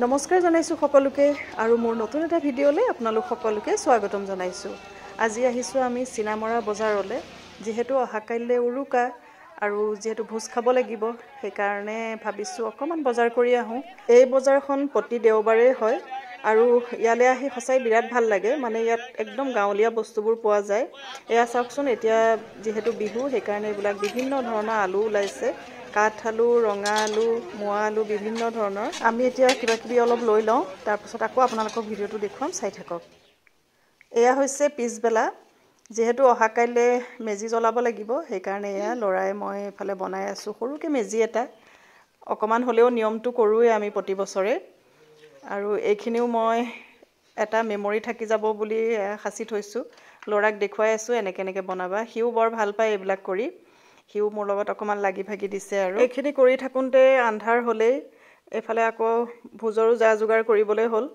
নমস্কাৰ জনাইছো সকলোকে আৰু মোৰ নতুন এটা ভিডিঅ'লৈ আপোনালোক সকলোকে স্বাগতম জনাইছো। আজি আহিছো আমি চিনামৰা বজাৰলৈ, যেহেতু অহাকাইলৈ উৰুকা আৰু যেহেতু ভোজ খাব লাগিব সেইকাৰণে ভাবিছো অকমান বজাৰ কৰি আহো। এই বজাৰখন প্ৰতি দেওবাৰে হয় আৰু ইয়ালৈ আহি সঁচাই বিৰাট ভাল লাগে। মানে ইয়াত একদম গাঁৱলীয়া বস্তুবোৰ পোৱা যায়। এয়া চাওকচোন, এতিয়া যেহেতু বিহু সেইকাৰণে এইবিলাক বিভিন্ন ধৰণৰ আলু ওলাইছে, কাঠ আলু, ৰঙা আলু, মোৱা আলু, বিভিন্ন ধৰণৰ। আমি এতিয়া কিবা কিবি অলপ লৈ লওঁ, তাৰপিছত আকৌ আপোনালোকক ভিডিঅ'টো দেখুৱাম, চাই থাকক। এয়া হৈছে পিছবেলা, যেহেতু অহাকাইলৈ মেজি জ্বলাব লাগিব সেইকাৰণে এয়া ল'ৰাই মই এফালে বনাই আছোঁ সৰুকৈ মেজি এটা। অকণমান হ'লেও নিয়মটো কৰোঁৱে আমি প্ৰতি বছৰে, আৰু এইখিনিও মই এটা মেমৰি থাকি যাব বুলি সাঁচি থৈছোঁ। ল'ৰাক দেখুৱাই আছোঁ এনেকৈ বনাবা। সিও বৰ ভাল পায় এইবিলাক কৰি, সিও মোৰ লগত অকণমান লাগি ভাগি দিছে। আৰু এইখিনি কৰি থাকোঁতে আন্ধাৰ হ'লেই এইফালে আকৌ ভোজৰো যা যোগাৰ কৰিবলৈ হ'ল,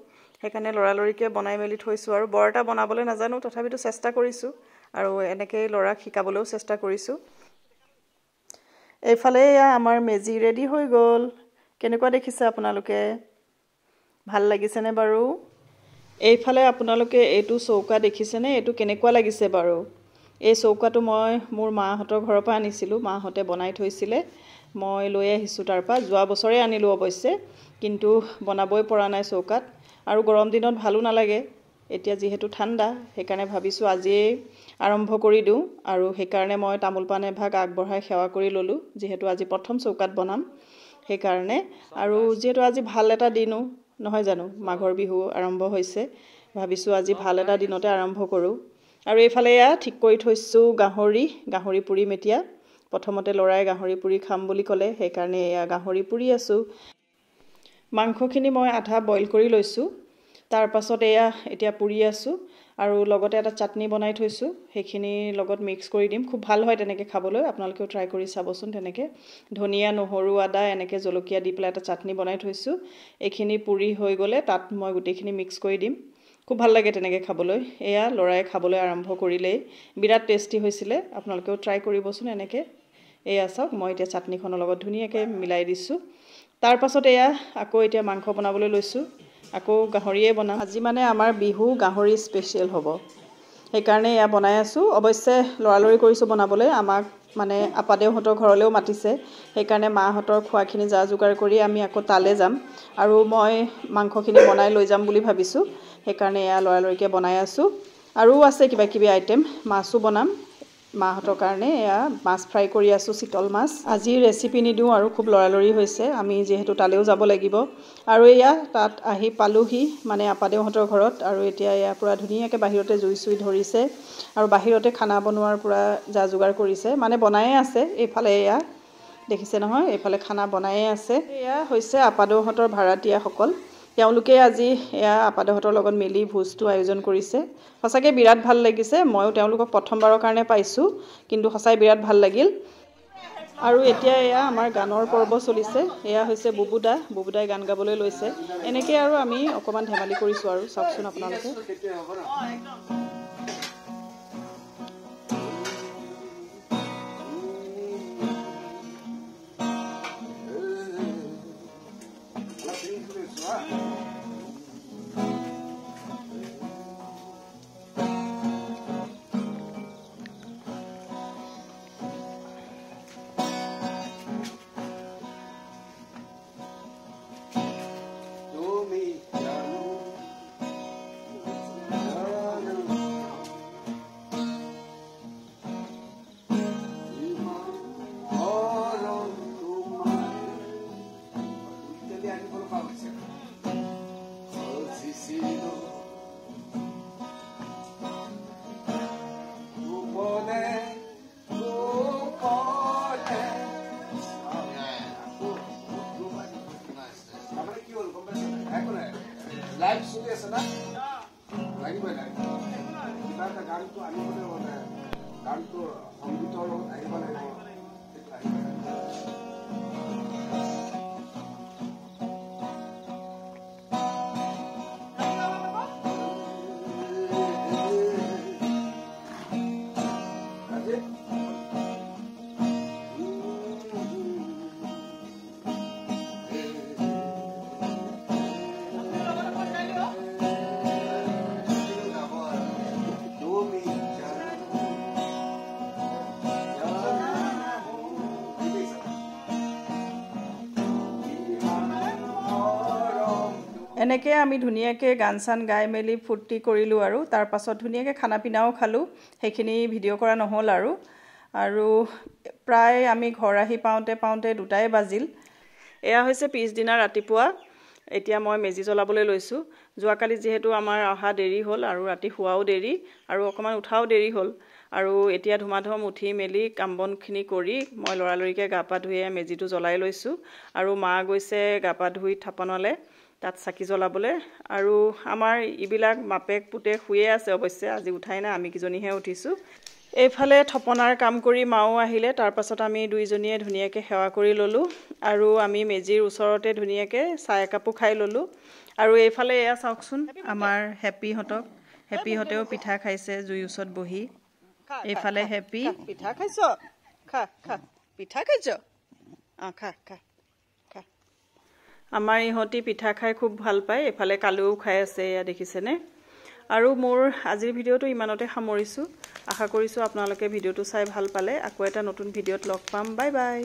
সেইকাৰণে লৰালৰিকৈ বনাই মেলি থৈছোঁ। আৰু বৰ এটা বনাবলৈ নাজানো, তথাপিতো চেষ্টা কৰিছোঁ আৰু এনেকৈ ল'ৰাক শিকাবলৈও চেষ্টা কৰিছোঁ। এইফালে আমাৰ মেজি ৰেডি হৈ গ'ল। কেনেকুৱা দেখিছে আপোনালোকে? ভাল লাগিছেনে বাৰু? এইফালে আপোনালোকে এইটো চৌকা দেখিছেনে? এইটো কেনেকুৱা লাগিছে বাৰু? এই চৌকাটো মই মোৰ মাহঁতৰ ঘৰৰ পৰা আনিছিলোঁ, মাহঁতে বনাই থৈছিলে, মই লৈ আহিছোঁ তাৰ পৰা। যোৱা বছৰে আনিলোঁ অৱশ্যে, কিন্তু বনাবই পৰা নাই চৌকাত। আৰু গৰম দিনত ভালো নালাগে, এতিয়া যিহেতু ঠাণ্ডা সেইকাৰণে ভাবিছোঁ আজিয়েই আৰম্ভ কৰি দিওঁ। আৰু সেইকাৰণে মই তামোল পাণ এভাগ আগবঢ়াই সেৱা কৰি ল'লোঁ, যিহেতু আজি প্ৰথম চৌকাত বনাম সেইকাৰণে। আৰু যিহেতু আজি ভাল এটা দিনো নহয় জানো, মাঘৰ বিহু আৰম্ভ হৈছে, ভাবিছোঁ আজি ভাল এটা দিনতে আৰম্ভ কৰোঁ। আৰু এইফালে এয়া ঠিক কৰি থৈছোঁ গাহৰি পুৰিম এতিয়া। প্ৰথমতে ল'ৰাই গাহৰি পুৰি খাম বুলি ক'লে, সেইকাৰণে এয়া গাহৰি পুৰি আছোঁ। মাংসখিনি মই আধা বইল কৰি লৈছোঁ, তাৰপাছত এতিয়া পুৰি আছোঁ। আৰু লগতে এটা চাটনি বনাই থৈছোঁ, সেইখিনি লগত মিক্স কৰি দিম। খুব ভাল হয় তেনেকৈ খাবলৈ, আপোনালোকেও ট্ৰাই কৰি চাবচোন। তেনেকৈ ধনিয়া, নহৰু, আদা এনেকৈ জলকীয়া দি পেলাই এটা চাটনি বনাই থৈছোঁ। এইখিনি পুৰি হৈ গ'লে তাত মই গোটেইখিনি মিক্স কৰি দিম। খুব ভাল লাগে তেনেকৈ খাবলৈ। এয়া ল'ৰাই খাবলৈ আৰম্ভ কৰিলেই, বিৰাট টেষ্টি হৈছিলে, আপোনালোকেও ট্ৰাই কৰিবচোন এনেকৈ। এয়া চাওক, মই এতিয়া চাটনিখনৰ লগত ধুনীয়াকৈ মিলাই দিছোঁ। তাৰপাছত আকৌ এতিয়া মাংস বনাবলৈ লৈছোঁ, আকৌ গাহৰিয়ে বনাম। আজি মানে আমাৰ বিহু গাহৰি স্পেচিয়েল হ'ব, সেইকাৰণে এয়া বনাই আছোঁ। অৱশ্যে লৰালৰি কৰিছোঁ বনাবলৈ, আমাক মানে আপাদেউহঁতৰ ঘৰলৈও মাতিছে, সেইকাৰণে মাহঁতৰ খোৱাখিনি যা যোগাৰ কৰি আমি আকৌ তালৈ যাম। আৰু মই মাংসখিনি বনাই লৈ যাম বুলি ভাবিছোঁ, সেইকাৰণে এয়া লৰালৰিকৈ বনাই আছোঁ। আৰু আছে কিবা কিবি আইটেম, মাছো বনাম মাহঁতৰ কাৰণে। এয়া মাছ ফ্ৰাই কৰি আছোঁ, চিতল মাছ। আজি ৰেচিপি নিদিওঁ আৰু খুব লৰালৰি হৈছে, আমি যিহেতু তালৈও যাব লাগিব। আৰু এয়া তাত আহি পালোহি মানে আপাদেউহঁতৰ ঘৰত। আৰু এতিয়া এয়া পূৰা ধুনীয়াকৈ বাহিৰতে জুই চুই ধৰিছে আৰু বাহিৰতে খানা বনোৱাৰ পূৰা যা যোগাৰ কৰিছে, মানে বনায়ে আছে। এইফালে এয়া দেখিছে নহয়, এইফালে খানা বনায়ে আছে। এয়া হৈছে আপাদেউহঁতৰ ভাড়াতীয়াসকল, তেওঁলোকে আজি এয়া আপাদেউহঁতৰ লগত মিলি ভোজটো আয়োজন কৰিছে। সঁচাকৈ বিৰাট ভাল লাগিছে, ময়ো তেওঁলোকক প্ৰথমবাৰৰ কাৰণে পাইছোঁ, কিন্তু সঁচাই বিৰাট ভাল লাগিল। আৰু এতিয়া এয়া আমাৰ গানৰ পৰ্ব চলিছে। এয়া হৈছে বুবুদাই গান গাবলৈ লৈছে। এনেকৈ আৰু আমি অকণমান ধেমালি কৰিছোঁ আৰু চাওকচোন আপোনালোকে। লাইভ চলি আছে না লাগিবই লাগিব কিবা এটা গানটো আনিবলৈ হ'লে গানটো সংগীতৰ লগত আহিব লাগিব। এনেকৈ আমি ধুনীয়াকৈ গান চান গাই মেলি ফূৰ্তি কৰিলোঁ আৰু তাৰ পাছত ধুনীয়াকৈ খানা পিনাও খালোঁ সেইখিনি ভিডিঅ' কৰা নহ'ল আৰু প্ৰায় আমি ঘৰ আহি পাওঁতে 2টাই বাজিল এয়া হৈছে পিছদিনা ৰাতিপুৱা এতিয়া মই মেজি জ্বলাবলৈ লৈছোঁ যোৱাকালি যিহেতু আমাৰ অহা দেৰি হ'ল আৰু ৰাতি শুৱাও দেৰি আৰু অকণমান উঠাও দেৰি হ'ল আৰু এতিয়া ধুমাধুম উঠি মেলি কাম বনখিনি কৰি মই লৰালৰিকৈ গা পা ধুই মেজিটো জ্বলাই লৈছোঁ আৰু মা গৈছে গা পা ধুই থাপনালে তাত চাকি জ্বলাবলৈ আৰু আমাৰ ইবিলাক মাপেক পুতেক শুয়ে আছে অৱশ্যে আজি উঠাই নাই আমি কিজনীহে উঠিছোঁ এইফালে থপনাৰ কাম কৰি মাও আহিলে তাৰ পাছত আমি দুইজনীয়ে ধুনীয়াকৈ সেৱা কৰি ল'লোঁ আৰু আমি মেজিৰ ওচৰতে ধুনীয়াকৈ চাহ একাপো খাই ল'লোঁ আৰু এইফালে এয়া চাওকচোন আমাৰ হেপিহঁতেও পিঠা খাইছে জুই ওচৰত বহি এইফালে হেপি পিঠা খাইছ খা খা পিঠা খাইছ খা খা খা আমাৰ ইহঁতি পিঠা খাই খুব ভাল পায় এইফালে কালুও খাই আছে এয়া দেখিছেনে আৰু মোৰ আজিৰ ভিডিঅ'টো ইমানতে সামৰিছোঁ আশা কৰিছোঁ আপোনালোকে ভিডিঅ'টো চাই ভাল পালে আকৌ এটা নতুন ভিডিঅ'ত লগ পাম বাই বাই